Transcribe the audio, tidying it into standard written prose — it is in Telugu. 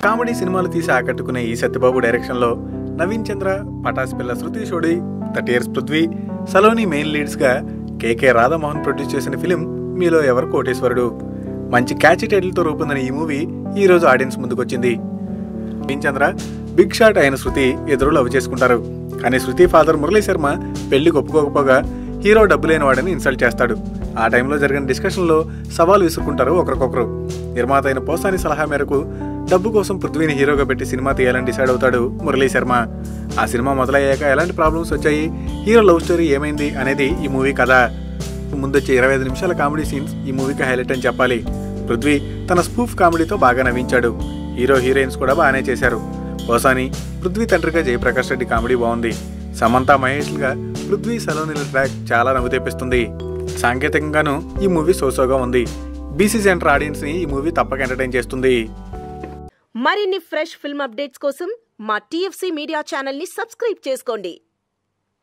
కామెడీ సినిమాలు తీసి ఆకట్టుకునే ఈ సత్యబాబు డైరెక్షన్లో నవీన్ చంద్ర, పటాస్ పిల్ల శృతి షోడి, 30 Years పృథ్వీ, సలోని మెయిన్ లీడ్స్గా కేకే రాధామోహన్ ప్రొడ్యూస్ చేసిన ఫిలిం మీలో ఎవరు కోటేశ్వరుడు. మంచి క్యాచీ టైటిల్తో రూపొందిన ఈ మూవీ ఈ రోజు ఆడియన్స్ ముందుకొచ్చింది. నవీన్ చంద్ర బిగ్ షాట్ అయిన శృతి ఎదురు లవ్ చేసుకుంటారు. కానీ శృతి ఫాదర్ మురళీ శర్మ పెళ్లికి ఒప్పుకోకపోగా హీరో డబ్బు లేని వాడని ఇన్సల్ట్ చేస్తాడు. ఆ టైంలో జరిగిన డిస్కషన్లో సవాల్ విసురుకుంటారు ఒకరికొకరు. నిర్మాత అయిన పోసాని సలహా మేరకు డబ్బు కోసం పృథ్వీని హీరోగా పెట్టి సినిమా తీయాలని డిసైడ్ అవుతాడు మురళీ శర్మ. ఆ సినిమా మొదలయ్యాక ఎలాంటి ప్రాబ్లమ్స్ వచ్చాయి, హీరో లవ్ స్టోరీ ఏమైంది అనేది ఈ మూవీ కథ. ముందొచ్చే 25 నిమిషాల కామెడీ సీన్స్ ఈ మూవీకి హైలైట్ అని చెప్పాలి. పృథ్వీ తన స్పూఫ్ కామెడీతో బాగా నవ్వించాడు. హీరో హీరోయిన్స్ కూడా బాగానే చేశారు. పోసాని పృథ్వీ తండ్రిగా జయప్రకాష్ రెడ్డి కామెడీ బాగుంది. సమంత మహేష్గా పృథ్వీ సలోనిల ట్రాక్ చాలా నవ్వు తెప్పిస్తుంది. సాంకేతికంగానూ ఈ మూవీ సోసోగా ఉంది. బీసీ సెంటర్ ఆడియన్స్ ని ఈ మూవీ తప్పక ఎంటర్టైన్ చేస్తుంది. మరిన్ని ఫ్రెష్ ఫిల్మ్ అప్డేట్స్ కోసం మా TFC మీడియా ఛానల్ ని సబ్స్క్రైబ్ చేసుకోండి.